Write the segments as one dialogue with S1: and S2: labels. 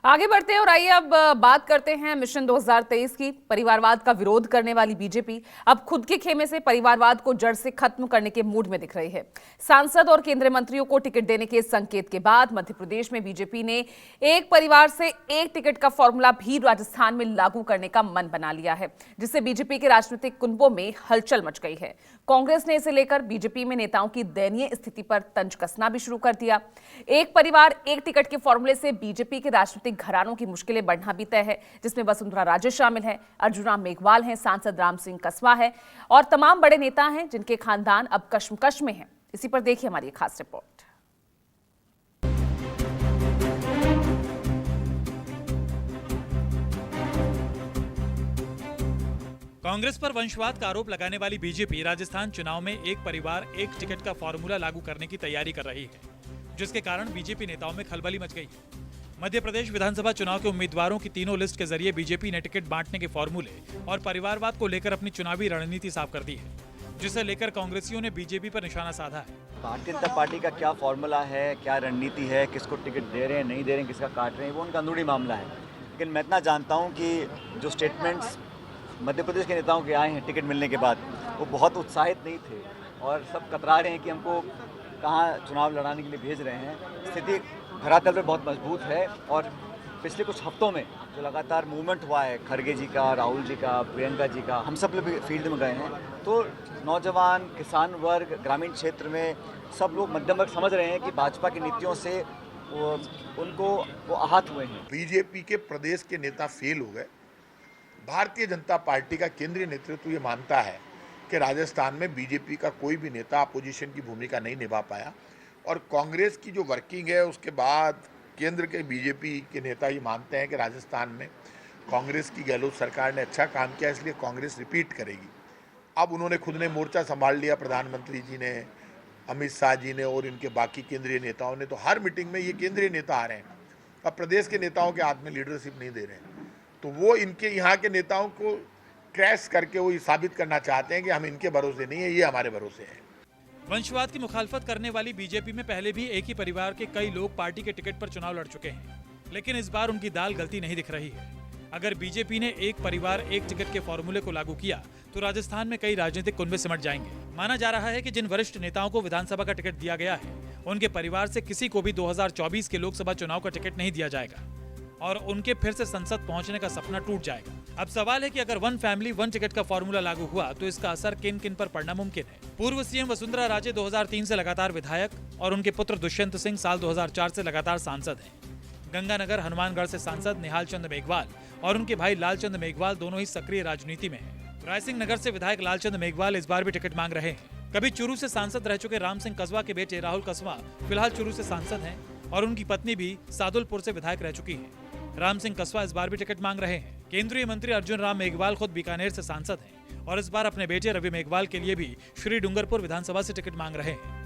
S1: आगे बढ़ते हैं और आइए अब बात करते हैं मिशन 2023 की। परिवारवाद का विरोध करने वाली बीजेपी अब खुद के खेमे से परिवारवाद को जड़ से खत्म करने के मूड में दिख रही है। सांसद और केंद्रीय मंत्रियों को टिकट देने के संकेत के बाद मध्य प्रदेश में बीजेपी ने एक परिवार से एक टिकट का फॉर्मूला भी राजस्थान में लागू करने का मन बना लिया है, जिससे बीजेपी के राजनीतिक कुनबों में हलचल मच गई है। कांग्रेस ने इसे लेकर बीजेपी में नेताओं की दयनीय स्थिति पर तंज कसना भी शुरू कर दिया। एक परिवार एक टिकट के फॉर्मूले से बीजेपी के राजनीतिक घरानों की मुश्किलें बढ़ना भी तय है, जिसमें वसुंधरा राजे शामिल हैं, अर्जुन राम मेघवाल हैं, सांसद राम सिंह कसवा है और तमाम बड़े नेता हैं जिनके खानदान अब कश्मकश में हैं। इसी पर देखिए हमारी एक खास रिपोर्ट।
S2: कांग्रेस पर वंशवाद का आरोप लगाने वाली बीजेपी राजस्थान चुनाव में एक परिवार एक टिकट का फॉर्मूला लागू करने की तैयारी कर रही है, जिसके कारण बीजेपी नेताओं में खलबली मच गई है। मध्य प्रदेश विधानसभा चुनाव के उम्मीदवारों की तीनों लिस्ट के जरिए बीजेपी ने टिकट बांटने के फॉर्मूले और परिवारवाद को लेकर अपनी चुनावी रणनीति साफ कर दी है, जिसे लेकर कांग्रेसियों ने बीजेपी पर निशाना साधा है।
S3: भारतीय जनता पार्टी का क्या फॉर्मूला है, क्या रणनीति है, किसको टिकट दे रहे हैं, नहीं दे रहे हैं, किसका काट रहे हैं, वो उनका अंदरूनी मामला है। लेकिन मैं इतना जानता हूँ कि जो स्टेटमेंट्स मध्य प्रदेश के नेताओं के आए हैं टिकट मिलने के बाद, वो बहुत उत्साहित नहीं थे और सब कतरा रहे हैं कि हमको कहाँ चुनाव लड़ाने के लिए भेज रहे हैं। स्थिति धरातल पर बहुत मजबूत है और पिछले कुछ हफ्तों में जो लगातार मूवमेंट हुआ है, खड़गे जी का, राहुल जी का, प्रियंका जी का, हम सब लोग भी फील्ड में गए हैं, तो नौजवान, किसान वर्ग, ग्रामीण क्षेत्र में सब लोग मध्यम वर्ग समझ रहे हैं कि भाजपा की नीतियों से वो आहत हुए हैं।
S4: बीजेपी के प्रदेश के नेता फेल हो गए। भारतीय जनता पार्टी का केंद्रीय नेतृत्व ये मानता है कि राजस्थान में बीजेपी का कोई भी नेता अपोजिशन की भूमिका नहीं निभा पाया और कांग्रेस की जो वर्किंग है उसके बाद केंद्र के बीजेपी के नेता ये मानते हैं कि राजस्थान में कांग्रेस की गहलोत सरकार ने अच्छा काम किया, इसलिए कांग्रेस रिपीट करेगी। अब उन्होंने खुद ने मोर्चा संभाल लिया, प्रधानमंत्री जी ने, अमित शाह जी ने और इनके बाकी केंद्रीय नेताओं ने, तो हर मीटिंग में ये केंद्रीय नेता आ रहे हैं। अब प्रदेश के नेताओं के हाथ में लीडरशिप नहीं दे रहे हैं, तो वो इनके यहाँ के नेताओं को क्रैश करके वो साबित करना चाहते हैं कि हम इनके भरोसे नहीं है, ये हमारे भरोसे है।
S2: वंशवाद की मुखालफत करने वाली बीजेपी में पहले भी एक ही परिवार के कई लोग पार्टी के टिकट पर चुनाव लड़ चुके हैं, लेकिन इस बार उनकी दाल गलती नहीं दिख रही है। अगर बीजेपी ने एक परिवार एक टिकट के फॉर्मूले को लागू किया तो राजस्थान में कई राजनीतिक कुनबे सिमट जाएंगे। माना जा रहा है कि जिन वरिष्ठ नेताओं को विधानसभा का टिकट दिया गया है, उनके परिवार से किसी को भी 2024 के लोकसभा चुनाव का टिकट नहीं दिया जाएगा और उनके फिर से संसद पहुंचने का सपना टूट जाएगा। अब सवाल है कि अगर वन फैमिली वन टिकट का फॉर्मूला लागू हुआ तो इसका असर किन किन पर पड़ना मुमकिन है। पूर्व सीएम वसुंधरा राजे 2003 से लगातार विधायक और उनके पुत्र दुष्यंत सिंह साल 2004 से लगातार सांसद हैं। गंगानगर हनुमानगढ़ से सांसद निहाल चंद मेघवाल और उनके भाई लालचंद मेघवाल दोनों ही सक्रिय राजनीति में हैं। रायसिंह नगर से विधायक लालचंद मेघवाल इस बार भी टिकट मांग रहे हैं। कभी चूरू से सांसद रह चुके राम सिंह कसवा के बेटे राहुल कसवा फिलहाल चूरू से सांसद हैं और उनकी पत्नी भी सादुलपुर से विधायक रह चुकी है। राम सिंह कसवा इस बार भी टिकट मांग रहे हैं। केंद्रीय मंत्री अर्जुन राम मेघवाल खुद बीकानेर से सांसद हैं और इस बार अपने बेटे रवि मेघवाल के लिए भी श्री डूंगरपुर विधानसभा से टिकट मांग रहे हैं।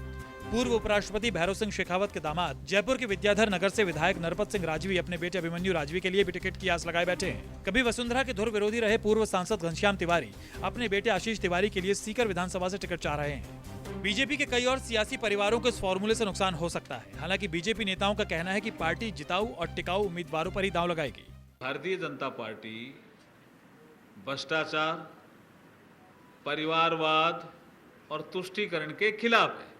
S2: पूर्व उपराष्ट्रपति भैरव सिंह शेखावत के दामाद जयपुर के विद्याधर नगर से विधायक नरपत सिंह राजवी अपने बेटे अभिमन्यु राजवी के लिए भी टिकट की आस लगाए बैठे हैं। कभी वसुंधरा के धुर विरोधी रहे पूर्व सांसद घनश्याम तिवारी अपने बेटे आशीष तिवारी के लिए सीकर विधानसभा से टिकट चाह रहे हैं। बीजेपी के कई और सियासी परिवारों को इस फॉर्मूले से नुकसान हो सकता है। हालांकि बीजेपी नेताओं का कहना है कि पार्टी जिताऊ और टिकाऊ उम्मीदवारों पर ही दांव लगाएगी।
S5: भारतीय जनता पार्टी भ्रष्टाचार, परिवारवाद और तुष्टीकरण के खिलाफ है।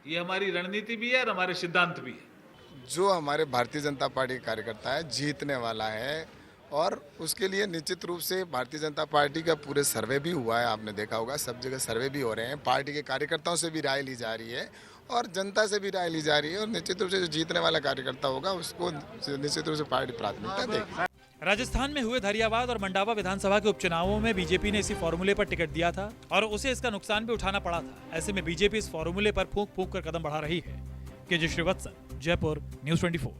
S5: ये हमारी रणनीति भी है और हमारे सिद्धांत भी है।
S6: जो हमारे भारतीय जनता पार्टी का कार्यकर्ता है जीतने वाला है और उसके लिए निश्चित रूप से भारतीय जनता पार्टी का पूरे सर्वे भी हुआ है, आपने देखा होगा, सब जगह सर्वे भी हो रहे हैं। पार्टी के कार्यकर्ताओं से भी राय ली जा रही है और जनता से भी राय ली जा रही है और निश्चित रूप से जो जीतने वाला कार्यकर्ता होगा उसको निश्चित रूप से पार्टी प्राथमिकता देगी।
S2: राजस्थान में हुए धरियावाद और मंडावा विधानसभा के उपचुनावों में बीजेपी ने इसी फॉर्मूले पर टिकट दिया था और उसे इसका नुकसान भी उठाना पड़ा था। ऐसे में बीजेपी इस फॉर्मूले पर फूंक फूंक कर कदम बढ़ा रही है। के जी श्रीवत्सन, जयपुर, न्यूज़ 24।